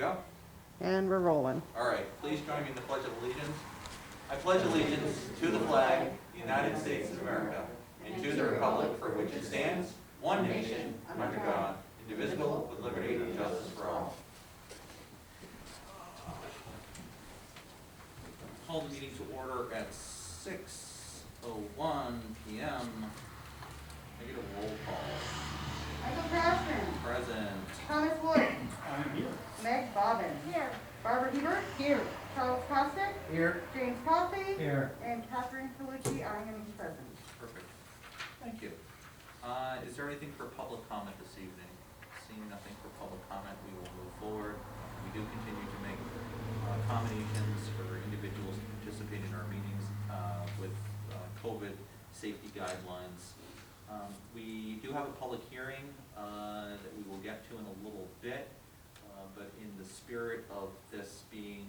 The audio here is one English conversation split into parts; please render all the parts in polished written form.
go? And we're rolling. All right, please join me in the Pledge of Allegiance. I pledge allegiance to the flag, United States of America, and to the republic for which it stands, one nation, under God, indivisible, with liberty and justice for all. Call the meeting to order at 6:01 p.m. I get a roll call. Michael Crafton. Present. Thomas Wood. I'm here. Meg Bobbin. Here. Barbara Hebert. Here. Charles Costick. Here. James Coffey. Here. And Catherine Calucci, I am present. Perfect. Thank you. Is there anything for public comment this evening? Seeing nothing for public comment, we will move forward. We do continue to make accommodations for individuals to participate in our meetings with COVID safety guidelines. We do have a public hearing that we will get to in a little bit, but in the spirit of this being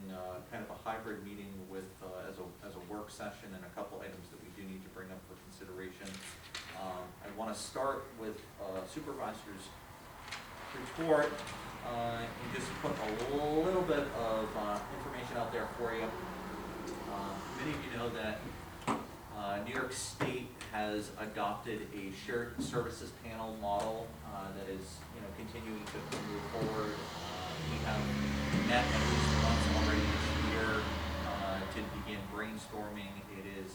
kind of a hybrid meeting with as a work session and a couple items that we do need to bring up for consideration, I want to start with Supervisor's report and just put a little bit of information out there for you. Many of you know that New York State has adopted a shared services panel model that is, continuing to move forward. We have met at least once already this year to begin brainstorming. It is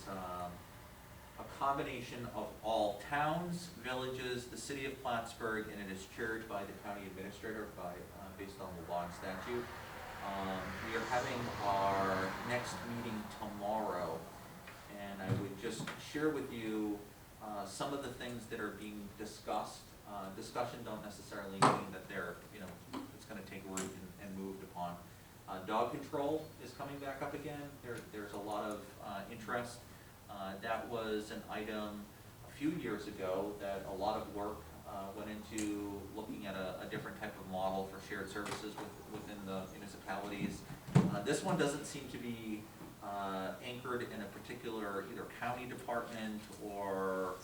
a combination of all towns, villages, the city of Plattsburgh, and it is chaired by the county administrator based on the law and statute. We are having our next meeting tomorrow, and I would just share with you some of the things that are being discussed. Discussion don't necessarily mean that they're, it's going to take root and moved upon. Dog control is coming back up again. There's a lot of interest. That was an item a few years ago that a lot of work went into looking at a different type of model for shared services within the municipalities. This one doesn't seem to be anchored in a particular either county department or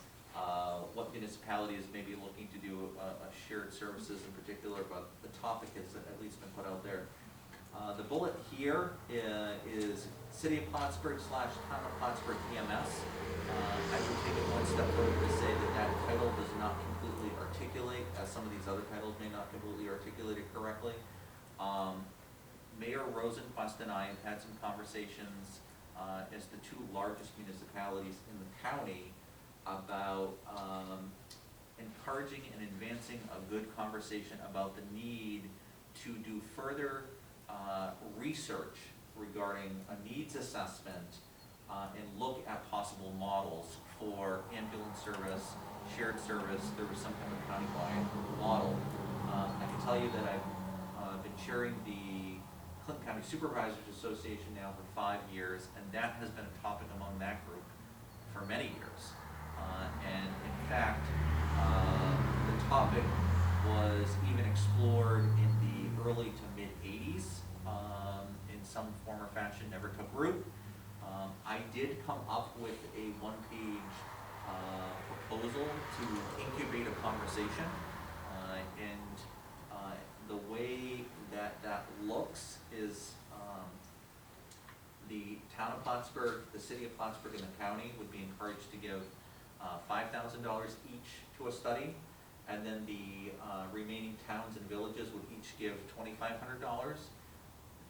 what municipalities may be looking to do a shared services in particular, but the topic has at least been put out there. The bullet here is City of Plattsburgh / Town of Plattsburgh EMS. I would take it one step further to say that title does not completely articulate, as some of these other titles may not completely articulate it correctly. Mayor Rosenquist and I have had some conversations as the two largest municipalities in the county about encouraging and advancing a good conversation about the need to do further research regarding a needs assessment and look at possible models for ambulance service, shared service. There was some kind of countywide model. I can tell you that I've been chairing the Clinton County Supervisors Association now for 5 years, and that has been a topic among that group for many years. And in fact, the topic was even explored in the early to mid 80s in some form or fashion, never took root. I did come up with a one-page proposal to incubate a conversation, and the way that looks is the town of Plattsburgh, the city of Plattsburgh, and the county would be encouraged to give $5,000 each to a study, and then the remaining towns and villages would each give $2,500.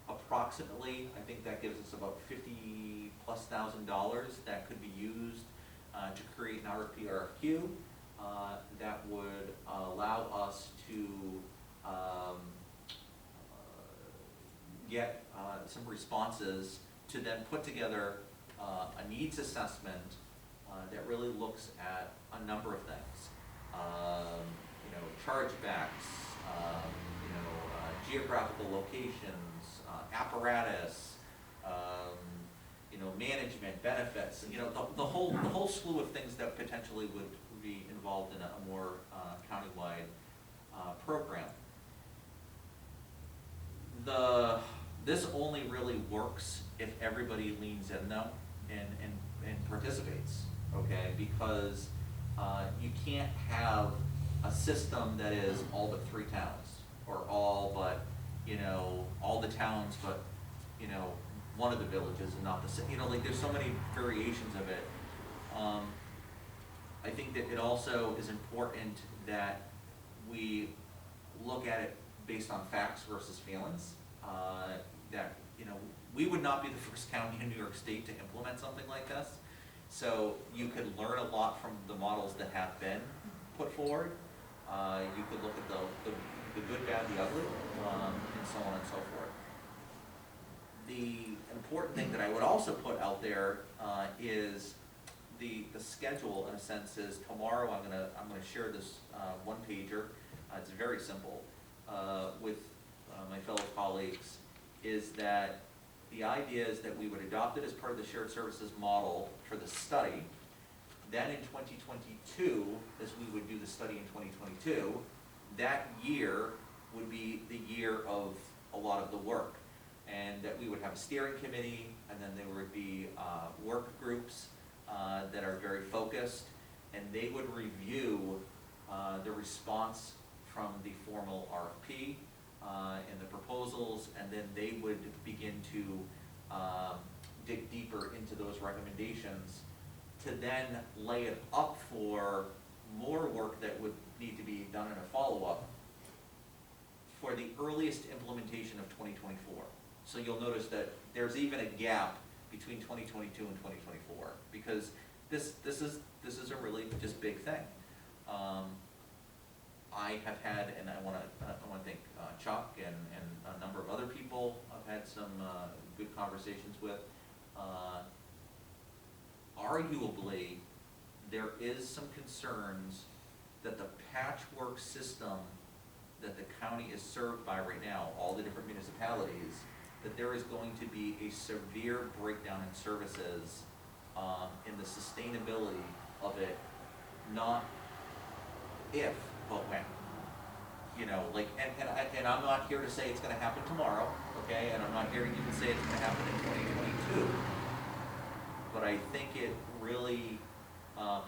Approximately, I think that gives us about $50,000+ that could be used to create an RFP, RFQ that would allow us to get some responses to then put together a needs assessment that really looks at a number of things. Chargebacks, geographical locations, apparatus, management, benefits, the whole slew of things that potentially would be involved in a more countywide program. This only really works if everybody leans in though and participates, okay? Because you can't have a system that is all but 3 towns or all but all the towns, but, you know, one of the villages and not the same, you know, like, there's so many variations of it. I think that it also is important that we look at it based on facts versus feelings. That, you know, we would not be the first county in New York State to implement something like this. So you could learn a lot from the models that have been put forward. You could look at the good, bad, the ugly, and so on and so forth. The important thing that I would also put out there is the schedule, in a sense, is tomorrow I'm gonna share this one pager. It's very simple with my fellow colleagues. Is that the idea is that we would adopt it as part of the shared services model for the study. Then in 2022, as we would do the study in 2022, that year would be the year of a lot of the work. And that we would have a steering committee, and then there would be work groups that are very focused, and they would review the response from the formal RFP and the proposals, and then they would begin to dig deeper into those recommendations to then lay it up for more work that would need to be done in a follow-up for the earliest implementation of 2024. So you'll notice that there's even a gap between 2022 and 2024, because this is a really just big thing. I have had, and I want to thank Chuck and a number of other people I've had some good conversations with. Arguably, there is some concerns that the patchwork system that the county is served by right now, all the different municipalities, that there is going to be a severe breakdown in services in the sustainability of it, not if, but when. You know, like, and I'm not here to say it's gonna happen tomorrow, okay, and I'm not here to even say it's gonna happen in 2022. But I think it really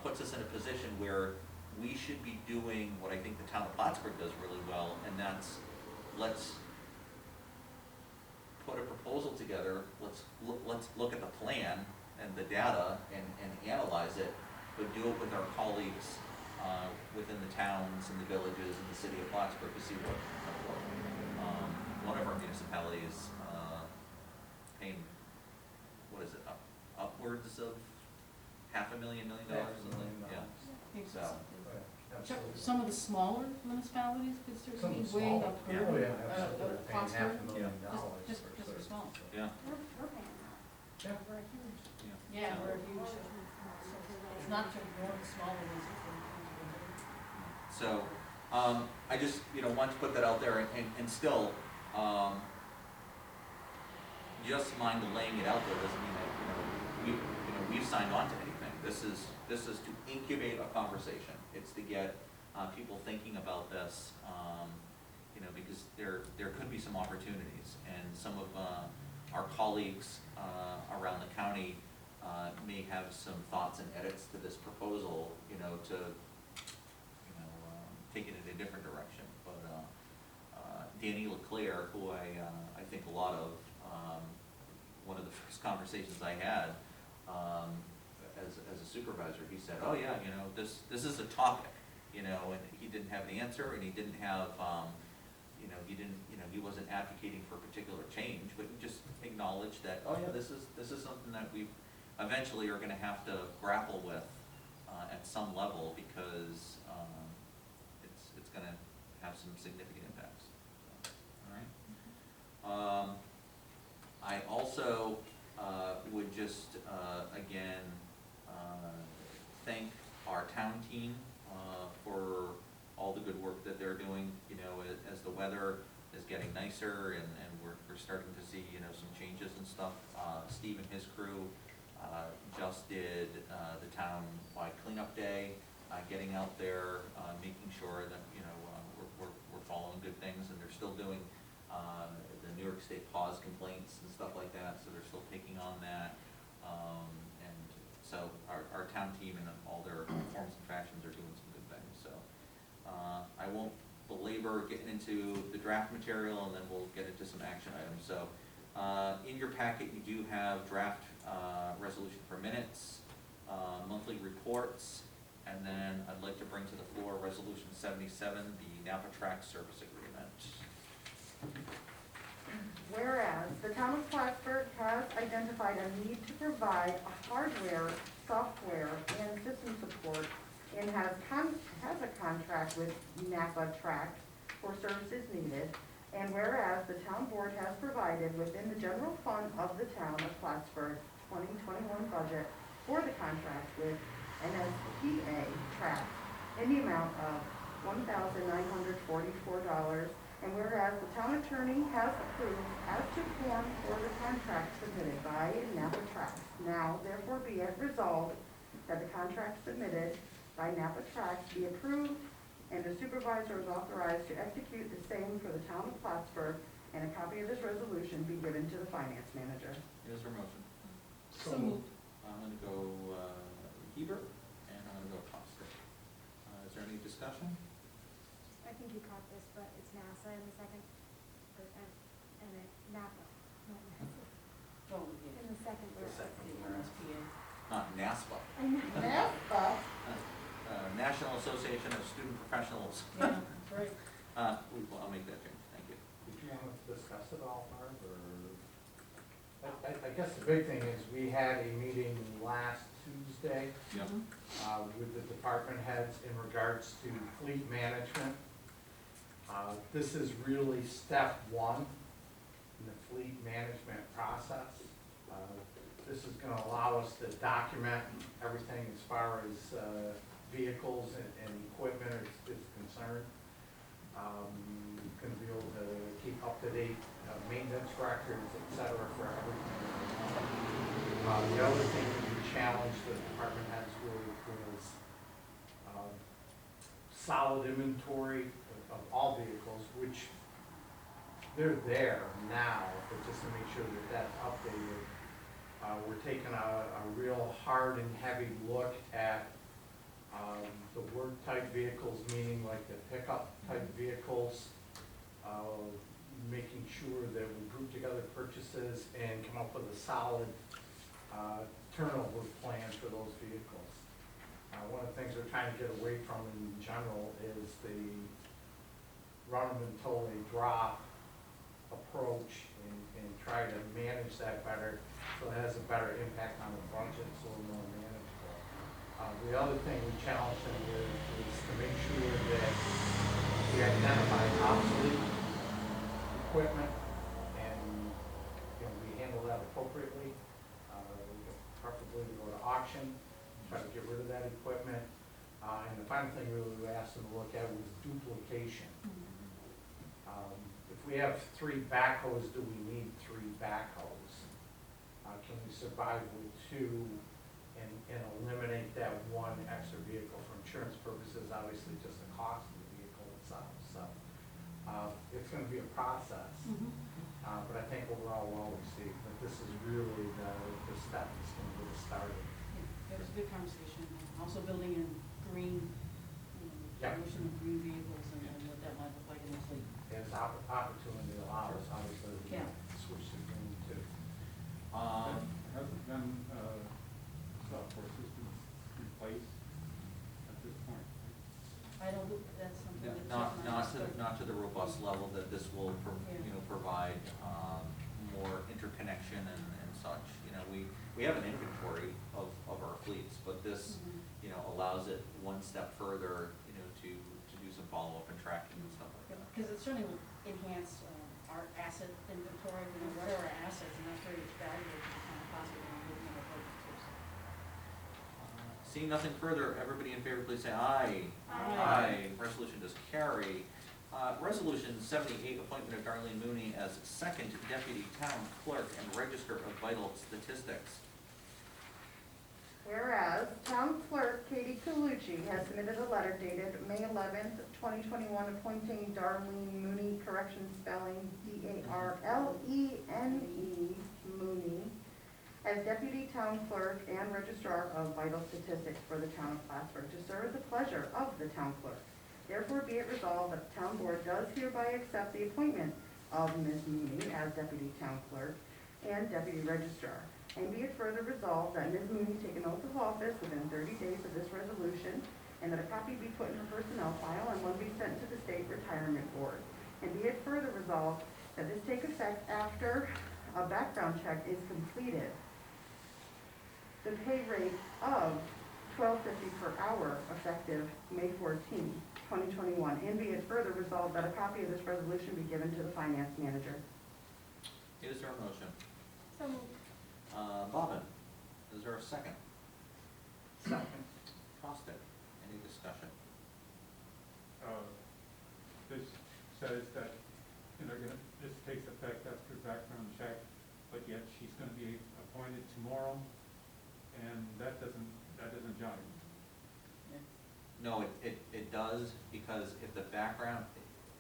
puts us in a position where we should be doing what I think the town of Plattsburgh does really well, and that's, let's put a proposal together, let's look at the plan and the data and analyze it, but do it with our colleagues within the towns and the villages and the city of Plattsburgh to see what can work. One of our municipalities paying, what is it, upwards of $500,000, $1 million, something, yeah. So, Some of the smaller municipalities could Some certainly of be the way smaller, up yeah, there. absolutely, paying Cost $500,000 just for for small. yeah, We're paying that. Yeah. We're a huge. Yeah, we're huge. It's not to ignore the smaller ones. so, I just, you know, want to put that out there, and still, just mind laying it out there doesn't mean that, we've signed on to anything. This is to incubate a conversation. It's to get people thinking about this, because there could be some opportunities, and some of our colleagues around the county may have some thoughts and edits to this proposal, to take it in a different direction. But Danny LeClaire, who I think a lot of, one of the first conversations I had as a supervisor, he said, "Oh yeah, this is a topic," and he didn't have an answer, and he didn't have, he wasn't advocating for a particular change, but he just acknowledged that, oh yeah, this is something that we eventually are going to have to grapple with at some level, because it's going to have some significant impacts. So, all right. I also would just again thank our town team for all the good work that they're doing. As the weather is getting nicer, and we're starting to see some changes and stuff. Steve and his crew just did the town-wide cleanup day, getting out there, making sure that we're following good things, and they're still doing the New York State pause complaints and stuff like that, so they're still taking on that. And so our town team in all their forms and fashions are doing some good things. So I won't belabor we're getting into the draft material, and then we'll get into some action items. So, in your packet, you do have draft resolution for minutes, monthly reports, and then I'd like to bring to the floor Resolution 77, the Napa Track Service Agreement. Whereas the town of Plattsburgh has identified a need to provide a hardware, software, and system support and has a contract with Napa Track for services needed. And whereas the town board has provided within the general fund of the town of Plattsburgh 2021 budget for the contract with NSPA Track in the amount of $1,944. And whereas the town attorney has approved as to form for the contract submitted by Napa Track. Now therefore be it resolved that the contract submitted by Napa Track be approved and the supervisor is authorized to execute the same for the town of Plattsburgh, and a copy of this resolution be given to the finance manager. Is there a motion? So moved. I'm gonna go Hebert, and I'm gonna go Costa. Is there any discussion? I think you caught this, but it's NASA in the second, and it Napa, not NASA, Oh, in the second The word. second. NSPA. Not NASPA, I know. NAPA. National Association of Student Professionals. Yeah, that's right. I'll make that change, thank you. Did you want to discuss it all, Barb, or? I guess the big thing is, we had a meeting last Tuesday Yep. with the department heads in regards to fleet management. This is really step one in the fleet management process. This is gonna allow us to document everything as far as vehicles and equipment is concerned. Gonna be able to keep up-to-date maintenance records, et cetera, for everything. The other thing that we challenged the department heads with was solid inventory of all vehicles, which they're there now, but just to make sure that that's updated. We're taking a real hard and heavy look at the work type vehicles, meaning like the pickup type vehicles, making sure that we group together purchases and come up with a solid turnover plan for those vehicles. One of the things we're trying to get away from in general is the run them until they drop approach and try to manage that better so it has a better impact on the budget, so we're more manageable. The other thing we challenged them with is to make sure that we identify obsolete equipment and, we handle that appropriately. Preferably we go to auction, try to get rid of that equipment. And the final thing really we asked them to look at was duplication. If we have 3 backhoes, do we need 3 backhoes? Can we survive with 2 and eliminate that one extra vehicle for insurance purposes, obviously just the cost of the vehicle itself. So it's going to be a process, but I think overall well received. But this is really the step that's going to get us started. Yeah, it was a good conversation. Also building in green, Yep. promotion of green vehicles and what that might look like in the fleet. As opportunity allows, obviously, we Yeah. can switch to green too. Hasn't been, software systems replaced at this point? I don't, that's something Yeah, that. not to the robust level that this will, Yeah. provide, more interconnection and such. We have an inventory of our fleets, but this, allows it one step further, to do some follow-up and tracking and stuff like that. Because it certainly will enhance our asset inventory, what are our assets, and that's very valuable to the town of Plattsburgh when we're looking at our budget too. Seeing nothing further, everybody in favor, please say aye. Aye. Resolution does carry. Resolution 78, appointment of Darlene Mooney as second deputy town clerk and register of vital statistics. Whereas town clerk Katie Colucci has submitted a letter dated May 11th, 2021, appointing Darlene Mooney, correction spelling D-A-R-L-E-N-E, Mooney, as deputy town clerk and registrar of vital statistics for the town of Plattsburgh to serve at the pleasure of the town clerk. Therefore be it resolved that the town board does hereby accept the appointment of Ms. Mooney as deputy town clerk and deputy registrar. And be it further resolved that Ms. Mooney take an oath of office within 30 days of this resolution, and that a copy be put in her personnel file and one be sent to the state retirement board. And be it further resolved that this take effect after a background check is completed. The pay rate of $12.50 per hour effective May 14, 2021. And be it further resolved that a copy of this resolution be given to the finance manager. Is there a motion? So moved. Bobbin, is there a second? Second. Costick, any discussion? This says that, this takes effect after background check, but yet she's gonna be appointed tomorrow, and that doesn't jive. No, it does, because if the background,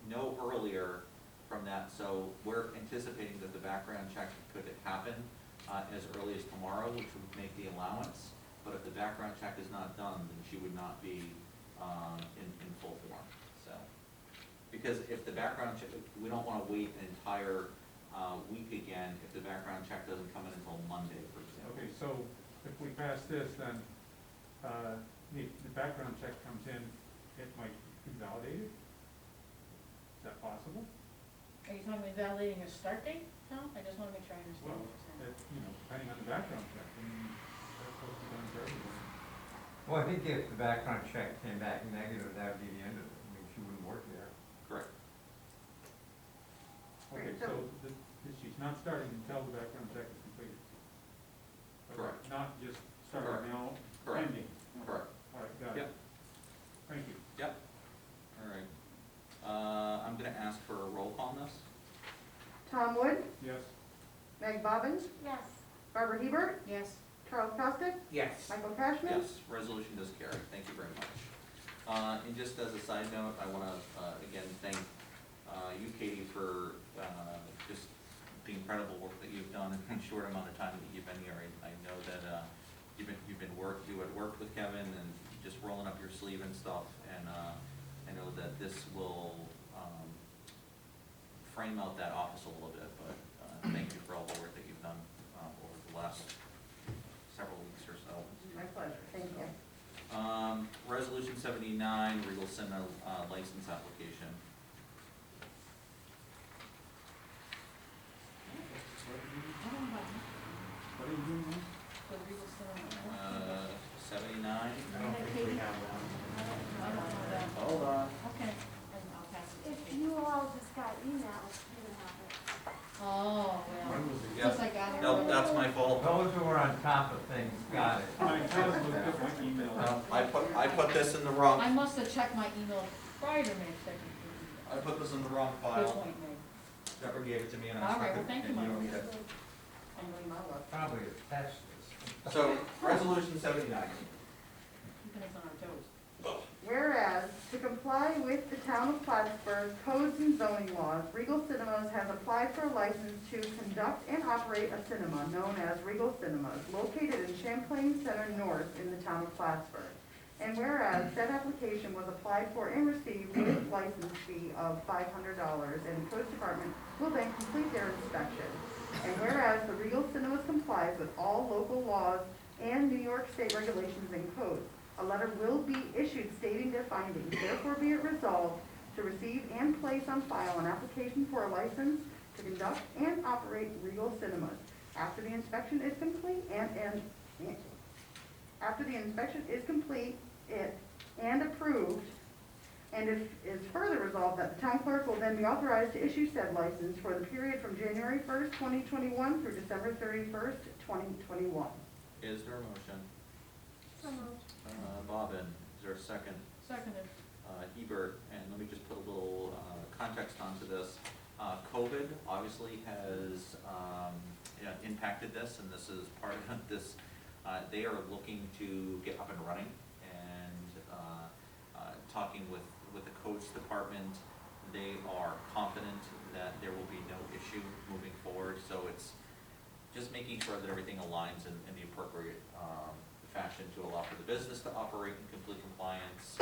no earlier from that, so we're anticipating that the background check could happen as early as tomorrow, which would make the allowance, but if the background check is not done, then she would not be in full form, so. Because if the background check, we don't wanna wait an entire week again if the background check doesn't come in until Monday, for example. Okay, so if we pass this, then, the background check comes in, it might be validated? Is that possible? Are you talking about validating a start date, Tom? I just wanna make sure I understand Well, what you're saying. Depending on the background check, that's supposed to be done for everyone. Well, I think if the background check came back negative, that would be the end of it. I mean, she wouldn't work there. Correct. Okay, Right, so so- she's not starting until the background check is completed? Okay, Correct. Not just starting now, Correct. pending? Correct. All right, got Yep. it. Thank you. Yep. All right. I'm gonna ask for a roll call on this. Tom Wood, Yes? Meg Bobbins, Yes. Barbara Hebert, Yes, Charles Costick, Yes. Michael Cashman. Yes, resolution does carry. Thank you very much. And just as a side note, I wanna, again, thank, you, Katie, for, just the incredible work that you've done in a short amount of time that you've been here. I know that, you had worked with Kevin and just rolling up your sleeve and stuff, and, I know that this will, frame out that office a little bit, but, thank you for all the work that you've done, over the last several weeks or so. My pleasure, thank you. Resolution 79, Regal Sentinel, license application. What are you doing now? the Regal Cinema. 79, I don't think we have one. I don't know that. hold on. Okay, and I'll pass it to If Kate. you all just got emails, you would have it. Oh, well, When was it? since I got it. Nope, that's my fault. Those who are on top of things got it. I just looked at my email. I put this in the wrong, I must have checked my email prior to May second. I put this in the wrong Good file. point, Meg. Deborah gave it to me and I All stuck right, it, well, thank you, and you don't Mike. need it. I'm doing my work. Probably attached this. So, resolution 79. Keeping us on our toes. Whereas, to comply with the town of Plattsburgh codes and zoning laws, Regal Cinemas has applied for a license to conduct and operate a cinema known as Regal Cinemas, located in Champlain Center North in the town of Plattsburgh. And whereas said application was applied for and received with license fee of $500, and the codes department will then complete their inspection. And whereas the Regal Cinemas complies with all local laws and New York State regulations and codes, a letter will be issued stating their findings. Therefore be it resolved to receive and place on file an application for a license to conduct and operate Regal Cinemas. After the inspection is complete after the inspection is complete and approved, and if is further resolved that the town clerk will then be authorized to issue said license for the period from January 1st, 2021 through December 31st, 2021. Is there a motion? So moved. Bobbin, is there a second? Seconded. Hebert, and let me just put a little context onto this. COVID obviously has impacted this, and this is part of this. They are looking to get up and running, and talking with the codes department, they are confident that there will be no issue moving forward. So it's just making sure that everything aligns in the appropriate fashion to allow for the business to operate in complete compliance.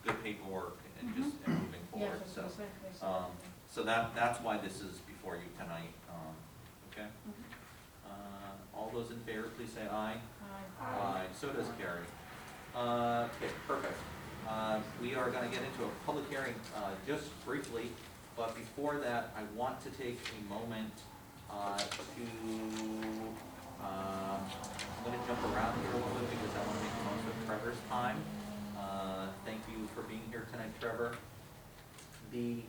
good paperwork and just and moving Mm-hmm. Yeah, forward, that's so. what I was gonna say, so. So that's why this is before you tonight, okay? All those in favor, please say aye. Aye. So does carry. Okay, perfect. We are gonna get into a public hearing, just briefly, but before that, I want to take a moment, I'm gonna jump around here a little bit because I wanna make the most of Trevor's time. Thank you for being here tonight, Trevor. The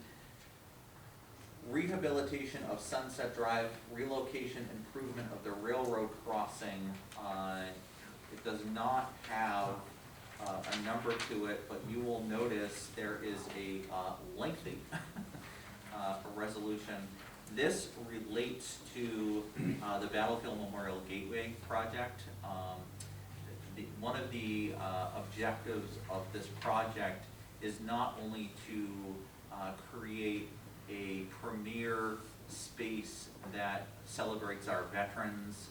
rehabilitation of Sunset Drive, relocation improvement of the railroad crossing, it does not have a number to it, but you will notice there is a lengthy resolution. This relates to the Battlefield Memorial Gateway project. One of the objectives of this project is not only to create a premier space that celebrates our veterans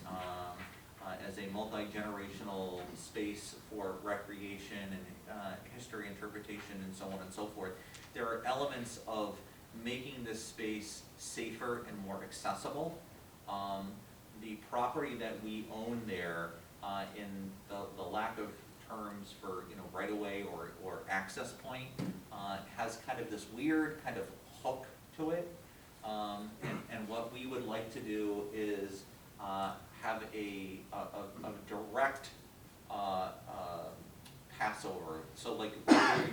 as a multi-generational space for recreation and history interpretation and so on and so forth. There are elements of making this space safer and more accessible. The property that we own there, in the lack of terms for right of way or access point, has kind of this weird kind of hook to it. And what we would like to do is have a direct passover. So like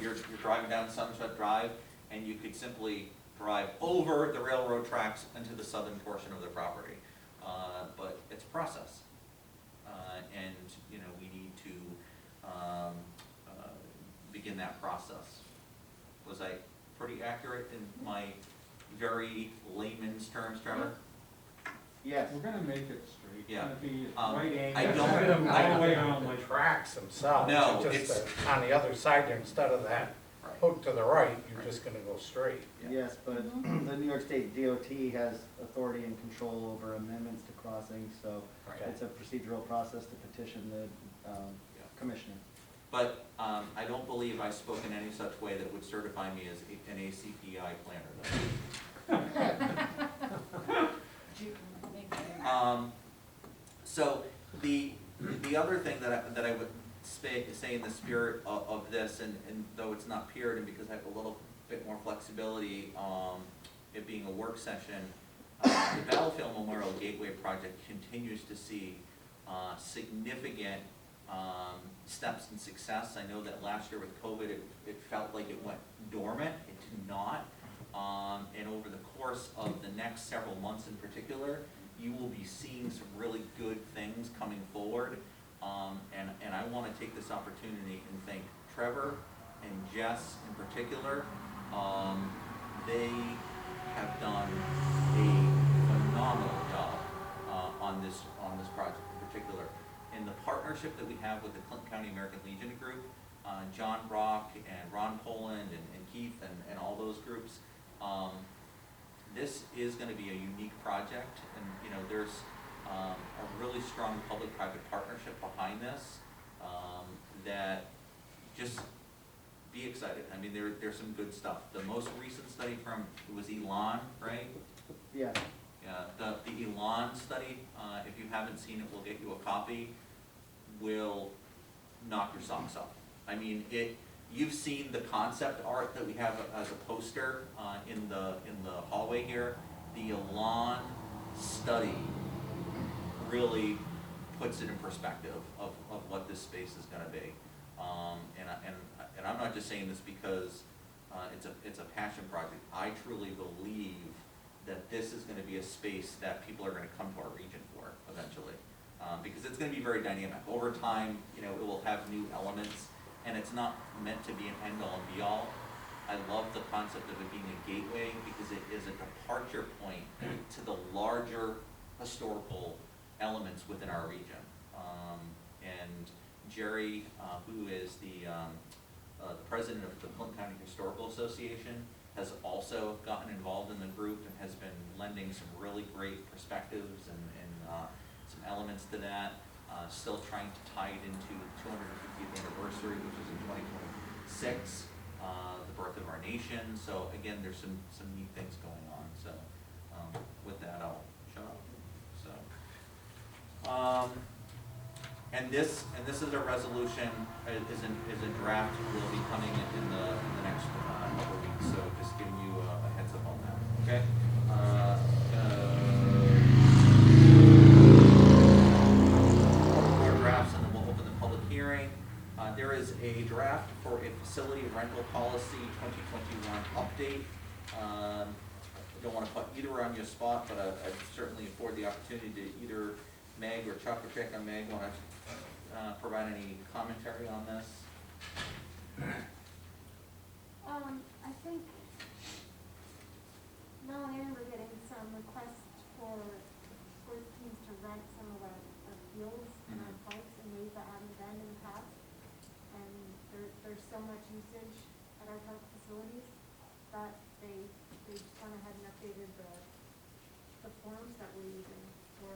you're driving down Sunset Drive and you could simply drive over the railroad tracks into the southern portion of the property. But it's a process. And we need to begin that process. Was I pretty accurate in my very layman's terms, Trevor? Yes. We're gonna make it straight. It's Yeah. gonna be I right don't- angle. I- All the way down like. The tracks themselves, No, you just, on the other side there, instead of that Right. hook to the right, you're just gonna go straight. Yeah. Yes, but the New York State DOT has authority and control over amendments to crossings, so Okay. it's a procedural process to petition the commissioner. But I don't believe I spoke in any such way that would certify me as an ACPI planner, though. So the other thing that I would say in the spirit of this, and though it's not peered, and because I have a little bit more flexibility, it being a work session, the Battlefield Memorial Gateway project continues to see significant steps in success. I know that last year with COVID, it felt like it went dormant. It did not. And over the course of the next several months in particular, you will be seeing some really good things coming forward. And I want to take this opportunity and thank Trevor and Jess in particular. They have done a phenomenal job on this project in particular. In the partnership that we have with the Clinton County American Legion group, John Brock and Ron Poland and Keith and all those groups, this is going to be a unique project, and there's a really strong public-private partnership behind this that just be excited. I mean, there's some good stuff. The most recent study it was Elon, right? Yes. Yeah, the Elon study, if you haven't seen it, we'll get you a copy, will knock your socks off. I mean, you've seen the concept art that we have as a poster in the hallway here. The Elon study really puts it in perspective of what this space is gonna be. And I'm not just saying this because it's a passion project. I truly believe that this is gonna be a space that people are gonna come to our region for eventually. Because it's gonna be very dynamic. Over time, it will have new elements, and it's not meant to be an end-all and be-all. I love the concept of it being a gateway because it is a departure point to the larger historical elements within our region. And Jerry, who is the president of the Clinton County Historical Association, has also gotten involved in the group and has been lending some really great perspectives and some elements to that. Still trying to tie it into the 250th anniversary, which is in 2026. the birth of our nation. So again, there's some neat things going on. So with that, I'll shut up. So and this is a resolution, is a draft, will be coming in the next couple of weeks. So just giving you a heads up on that. Okay. More drafts, and then we'll open the public hearing. There is a draft for a facility rental policy 2021 update. I don't want to put either on your spot, but I'd certainly afford the opportunity to either Meg or Chuck, or Chick or Meg, want to provide any commentary on this? I think Mel and Aaron were getting some requests for sports teams to rent some of our fields and our parks, and Napa hadn't been in the past. And there's so much usage at our park facilities that they just went ahead and updated the forms that we're using for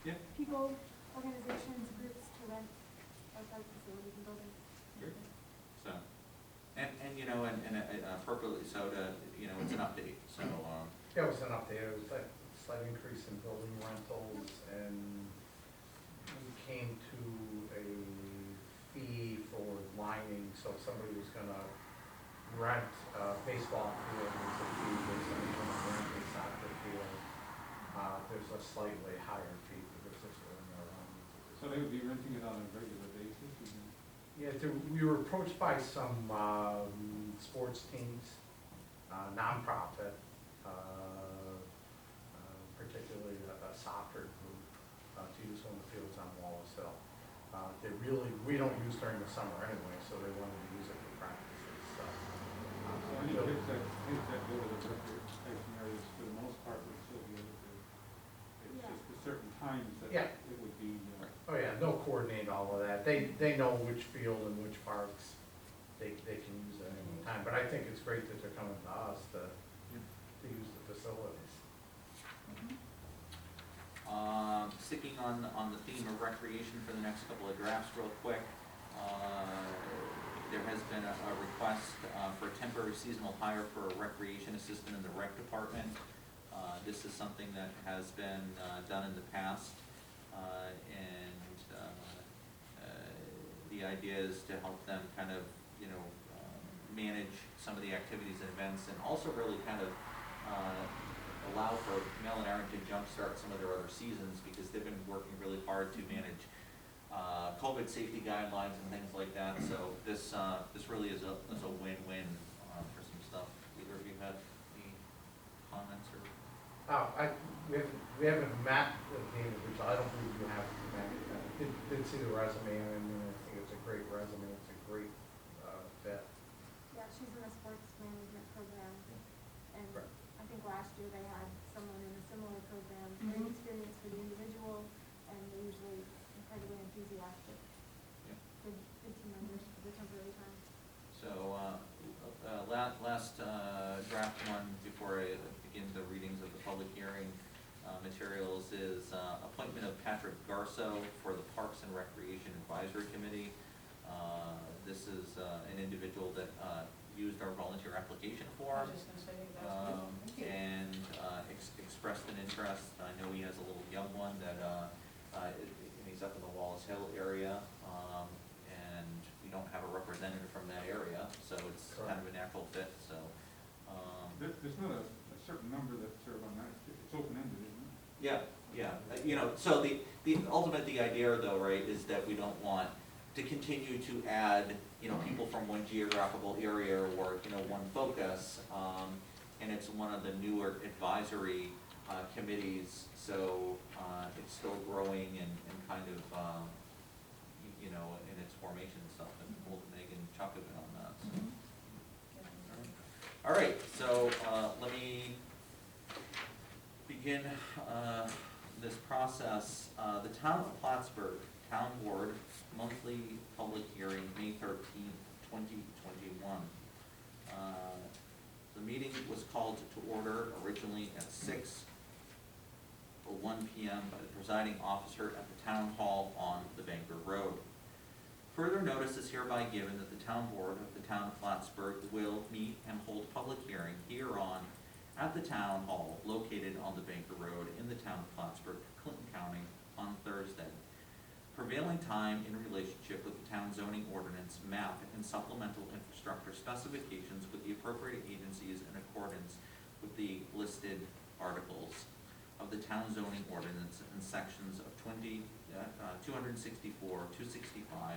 Yeah. people, organizations, groups to rent our park facilities and buildings. Great. So, and you know, and appropriately so to, you know, it's an update, so, Yeah, it was an update, it was like a slight increase in building rentals, and we came to a fee for lining, so if somebody was gonna rent a baseball field, there's a fee, if somebody's gonna rent a soccer field, there's a slightly higher fee because it's in their own. So they would be renting it on a regular basis, Yeah, we were approached by some sports teams, nonprofit, particularly a soccer group, to use one of the fields on Wallace Hill. We don't use during the summer anyway, so they wanted to use it for practices, so. So any kids that go to the recreation areas, for the most part, would still be able to, it's Yeah. just at certain times that Yeah. it would be, Oh yeah, they'll coordinate all of that. They know which field and which parks they can use at any time. But I think it's great that they're coming to us to use the facilities. Sticking on the theme of recreation for the next couple of drafts real quick. There has been a request for a temporary seasonal hire for a recreation assistant in the rec department. This is something that has been done in the past, and the idea is to help them kind of, you know, manage some of the activities and events, and also really kind of allow for Mel and Aaron to jumpstart some of their other seasons, because they've been working really hard to manage COVID safety guidelines and things like that. So this really is a win-win for some stuff. Either of you have any comments or? We haven't met the individual. I don't believe you have met. Did see the resume, and I think it's a great resume. It's a great fit. Yeah, she's in the sports management program, and Right. I think last year they had someone in a similar program, great Mhm. experience for the individual, and they're usually incredibly enthusiastic, Yeah. good team members for the temporary time. So, last draft one before I begin the readings of the public hearing materials is appointment of Patrick Garso for the Parks and Recreation Advisory Committee. This is an individual that used our volunteer application I form, was just gonna say, that's good. Thank you. and expressed an interest. I know he has a little young one that, and he's up in the Wallace Hill area, and we don't have a representative from that area, so it's kind of a natural fit, so. there's not a certain number that serve on that, it's open-ended, isn't it? Yeah, you know, so the idea though, right, is that we don't want to continue to add, you know, people from one geographical area or, you know, one focus, and it's one of the newer advisory committees, so it's still growing and kind of, you know, in its formation and stuff, and we'll make and Chuck a bit on that, so. All right, so let me begin this process. The Town of Plattsburgh Town Board monthly public hearing, May 13th, 2021. The meeting was called to order originally at 6:01 p.m. by the presiding officer at the Town Hall on the Banker Road. Further notice is hereby given that the town board of the town of Plattsburgh will meet and hold public hearing hereon at the town hall located on the Banker Road in the town of Plattsburgh, Clinton County, on Thursday. Prevailing time in relationship with the town zoning ordinance map and supplemental infrastructure specifications with the appropriate agencies in accordance with the listed articles of the town zoning ordinance and sections of 264, 265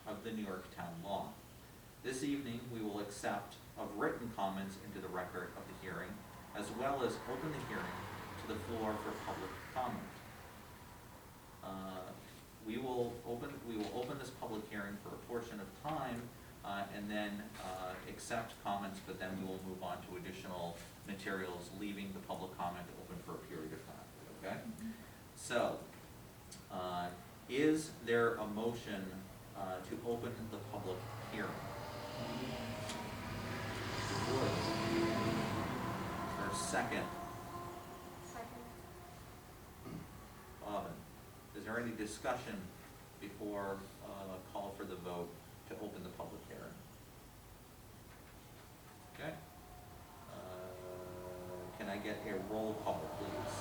of the New York Town Law. This evening, we will accept of written comments into the record of the hearing, as well as open the hearing to the floor for public comment. We will open this public hearing for a portion of time, and then accept comments, but then we will move on to additional materials, leaving the public comment open for a period of time, okay? So, is there a motion to open the public hearing? Wood. Is there a second? Second. Bobbin. Is there any discussion before call for the vote to open the public hearing? Okay. Can I get a roll call, please?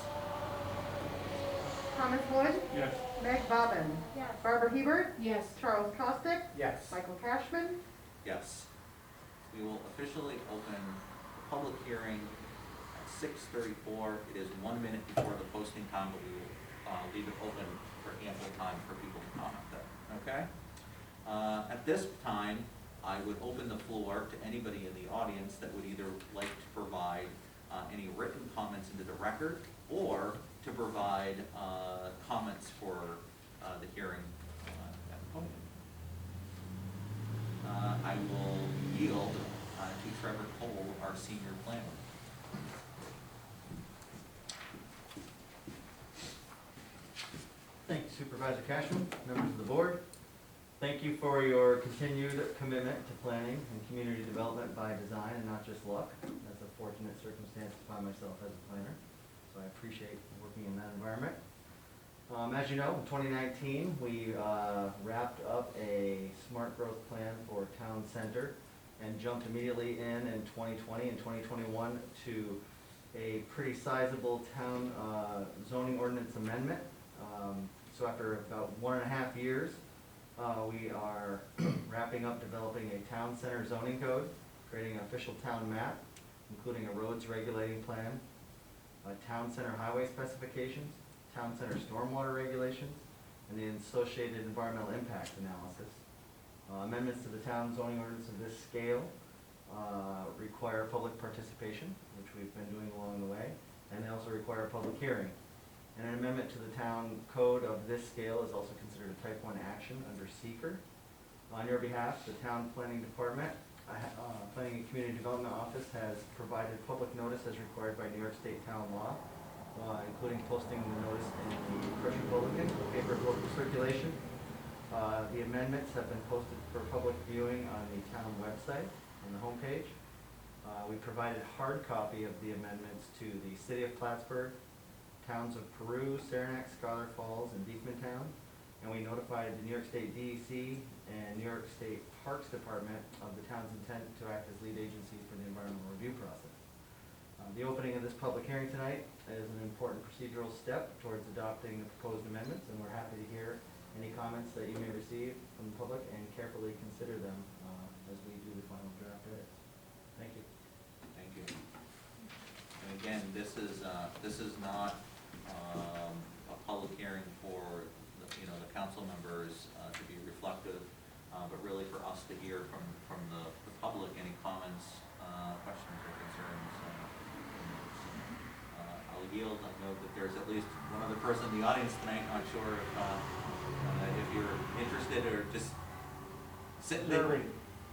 Thomas Wood, Yes. Meg Bobbin, Yes. Barbara Hebert, Yes. Charles Costick, Yes. Michael Cashman. Yes. We will officially open the public hearing at 6:34. It is 1 minute before the posting time, but we will leave it open for ample time for people to comment there, okay? At this time, I would open the floor to anybody in the audience that would either like to provide any written comments into the record, or to provide comments for the hearing at the podium. I will yield to Trevor Cole, our senior planner. Thank you, Supervisor Cashman, members of the board. Thank you for your continued commitment to planning and community development by design and not just luck. That's a fortunate circumstance to find myself as a planner, so I appreciate working in that environment. As you know, in 2019, we wrapped up a smart growth plan for town center and jumped immediately in 2020 and 2021 to a pretty sizable town zoning ordinance amendment. So after about 1.5 years, we are wrapping up developing a town center zoning code, creating an official town map, including a roads regulating plan, town center highway specifications, town center stormwater regulations, and the associated environmental impact analysis. Amendments to the town zoning ordinance of this scale require public participation, which we've been doing along the way, and they also require a public hearing. And an amendment to the town code of this scale is also considered a type 1 action under seeker. On your behalf, the town planning department, Planning and Community Development Office has provided public notice as required by New York State town law, including posting the notice in the Press Republican, paper of local circulation. The amendments have been posted for public viewing on the town website, on the homepage. We provided hard copy of the amendments to the City of Plattsburgh, towns of Peru, Saranac, Scholar Falls, and Beekmantown, and we notified the New York State DEC and New York State Parks Department of the town's intent to act as lead agencies for the environmental review process. The opening of this public hearing tonight is an important procedural step towards adopting the proposed amendments, and we're happy to hear any comments that you may receive from the public and carefully consider them as we do the final draft edits. Thank you. Thank you. And again, this is not a public hearing for the council members to be reflective, but really for us to hear from the public any comments, questions, or concerns. I'll yield. I know that there's at least one other person in the audience tonight. Not sure if you're interested or just sitting there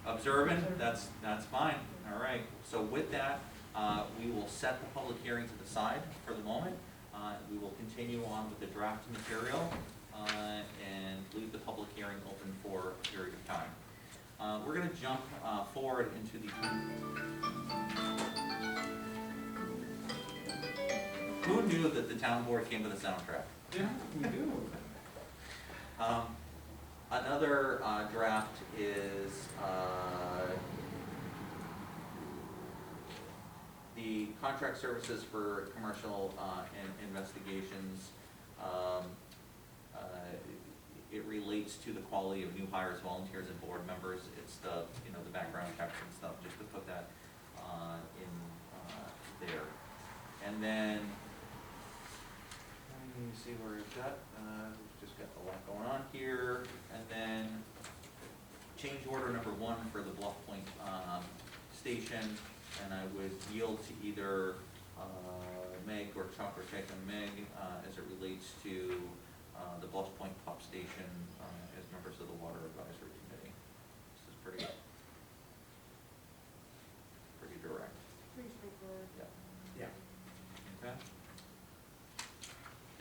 observing. That's fine. All right. So with that, we will set the public hearing to the side for the moment. We will continue on with the draft material and leave the public hearing open for a period of time. We're going to jump forward into the... Who knew that the town board came with a soundtrack? Yeah, we do. Another draft is the contract services for commercial investigations. It relates to the quality of new hires, volunteers, and board members. It's the, the background checks and stuff, just to put that in there. And then, let me see where we've got, we've just got a lot going on here. And then, change order number 1 for the Bluff Point station, and I would yield to either Meg or Chuck, or Chuck and Meg, as it relates to the Bluff Point pump station as members of the Water Advisory Committee. This is pretty direct. Pretty straightforward. Yeah. Yeah. Okay.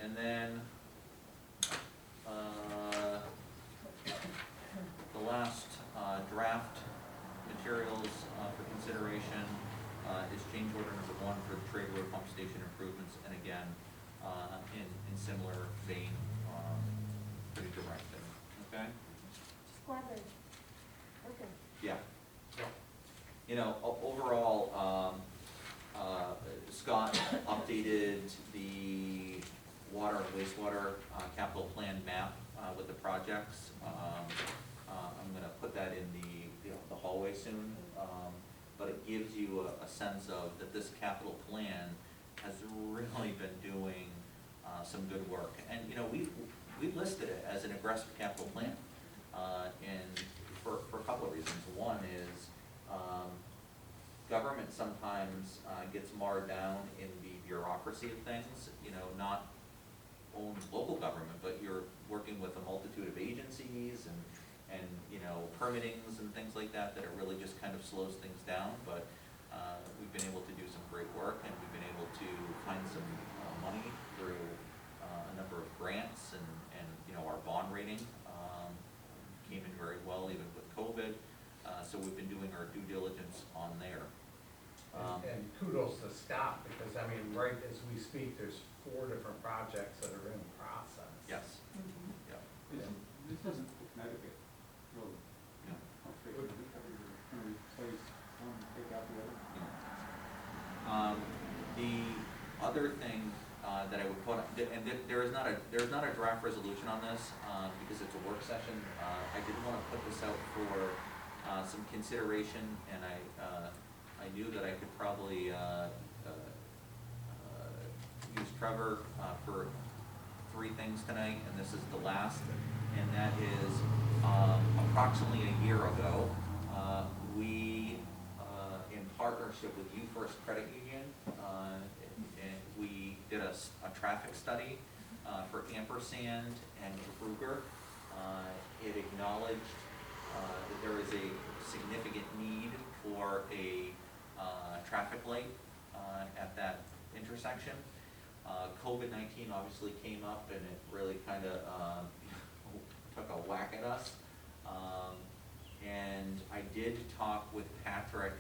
And then, the last draft materials for consideration is change order number 1 for the Trade Road Pump Station improvements, and again, in similar vein, pretty direct there, okay? Just glad they're working. Yeah. Overall, Scott updated the water and wastewater capital plan map with the projects. I'm gonna put that in the hallway soon, but it gives you a sense of that this capital plan has really been doing some good work. And, we've listed it as an aggressive capital plan, and for a couple of reasons. One is, government sometimes gets marred down in the bureaucracy of things, not only local government, but you're working with a multitude of agencies and permittings and things like that it really just kind of slows things down. But we've been able to do some great work, and we've been able to find some money through a number of grants, and our bond rating came in very well even with COVID. So we've been doing our due diligence on there. And kudos to Scott, because right as we speak, there's 4 different projects that are in process. Yes. Yeah. This isn't Connecticut, really. Yeah. Okay, what is it, that you're gonna replace one, take out the other? The other thing that I would put, and there's not a draft resolution on this because it's a work session. I did want to put this out for some consideration, and I knew that I could probably use Trevor for 3 things tonight, and this is the last, and that is approximately a year ago, we, in partnership with You First Credit Union, and we did a traffic study for Ampersand and Kruger. It acknowledged that there is a significant need for a traffic light at that intersection. COVID-19 obviously came up, and it really kind of took a whack at us. And I did talk with Patrick,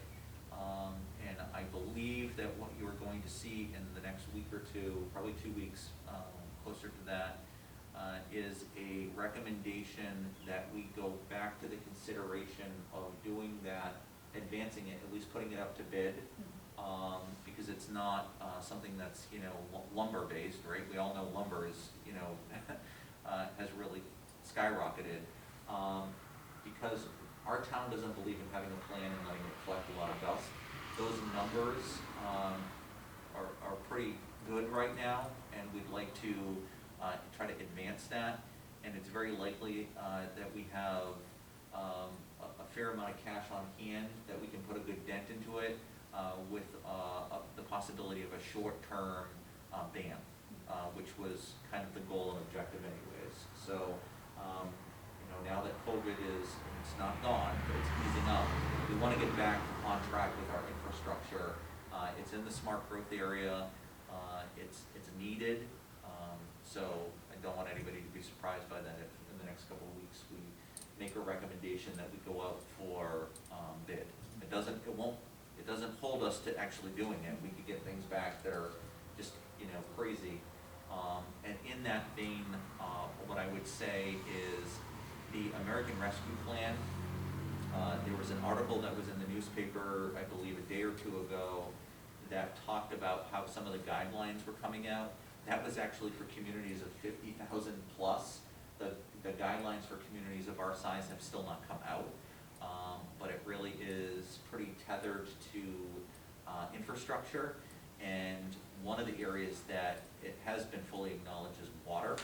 and I believe that what you are going to see in the next week or 2, probably 2 weeks, closer to that, is a recommendation that we go back to the consideration of doing that, advancing it, at least putting it up to bid, because it's not something that's, lumber based, right? We all know lumber is, has really skyrocketed, because our town doesn't believe in having a plan and letting it collect a lot of dust. Those numbers are pretty good right now, and we'd like to try to advance that. And it's very likely that we have a fair amount of cash on hand that we can put a good dent into it, with the possibility of a short-term ban, which was kind of the goal and objective anyways. So, now that COVID it's not gone, but it's easing up, we want to get back on track with our infrastructure. It's in the smart growth area. It's needed. So I don't want anybody to be surprised by that if in the next couple of weeks we make a recommendation that we go out for bid. It doesn't hold us to actually doing it. We could get things back that are just, crazy. And in that vein, what I would say is the American Rescue Plan. There was an article that was in the newspaper, I believe, a day or two ago that talked about how some of the guidelines were coming out. That was actually for communities of 50,000 plus. The guidelines for communities of our size have still not come out, but it really is pretty tethered to infrastructure. And one of the areas that it has been fully acknowledged is water.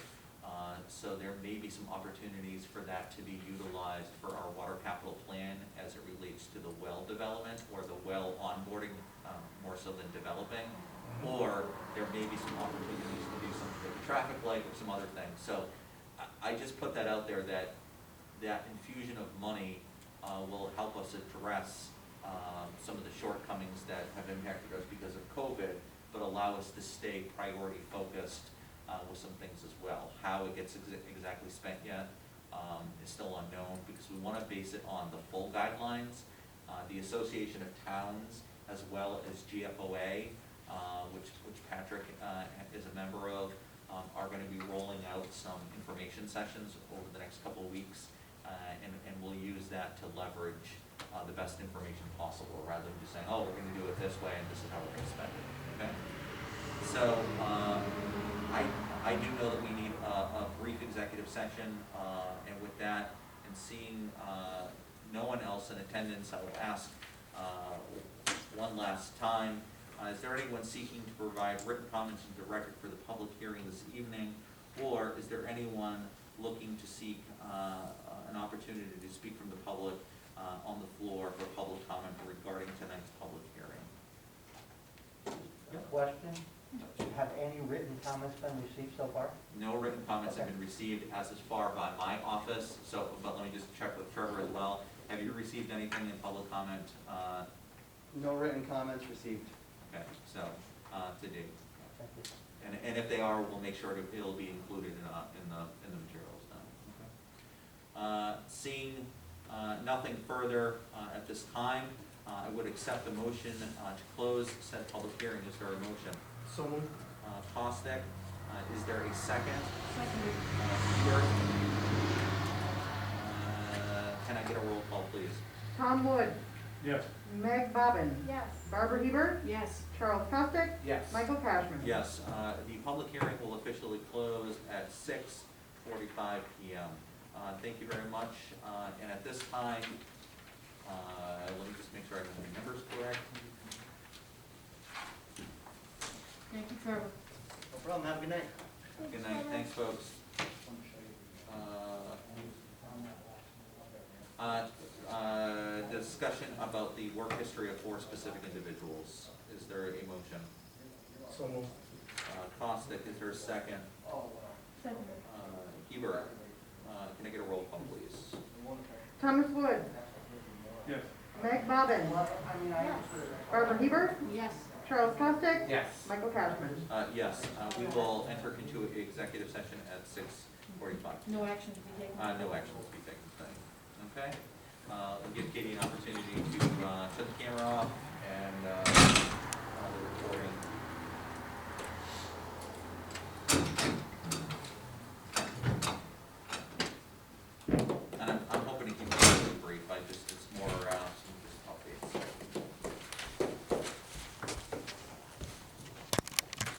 So there may be some opportunities for that to be utilized for our water capital plan as it relates to the well development or the well onboarding, more so than developing. Or there may be some opportunities to do something with the traffic light or some other things. So I just put that out there that that infusion of money will help us address some of the shortcomings that have impacted us because of COVID, but allow us to stay priority focused with some things as well. How it gets exactly spent yet is still unknown because we want to base it on the full guidelines. The Association of Towns, as well as GFOA, which Patrick is a member of, are going to be rolling out some information sessions over the next couple of weeks, and we'll use that to leverage the best information possible, rather than just saying, oh, we're going to do it this way and this is how we're going to spend it. Okay. So I do know that we need a brief executive session, and with that, and seeing no one else in attendance, I will ask one last time, is there anyone seeking to provide written comments into the record for the public hearing this evening, or is there anyone looking to seek an opportunity to speak from the public on the floor for public comment regarding tonight's public hearing? Question, have any written comments been received so far? No written comments have been received as far by my office, so, but let me just check with Trevor as well. Have you received anything in public comment? No written comments received. Okay, so, to date. Thank you. And if they are, we'll make sure it'll be included in the materials then. Seeing nothing further at this time, I would accept the motion to close said public hearing. Is there a motion? So moved. Postic, is there a second? Seconded. Hebert? Can I get a roll call, please? Tom Wood, Yes. Meg Bobbin, Yes. Barbara Hebert, Yes. Charles Costick, Yes. Michael Cashman. Yes, the public hearing will officially close at 6:45 p.m. Thank you very much, and at this time, let me just make sure I have my numbers correct. Thank you, Trevor. No problem, have a good night. Good night, thanks, folks. Discussion about the work history of 4 specific individuals. Is there a motion? So moved. Costick, is there a second? Seconded. Hebert, can I get a roll call, please? Thomas Wood, Yes. Meg Bobbin, Yes. Barbara Hebert, Yes. Charles Costick, Yes. Michael Cashman. Yes, we will enter into an executive session at 6:45. No action to be taken. No action will be taken tonight. Okay? We'll give Katie an opportunity to shut the camera off and the recording.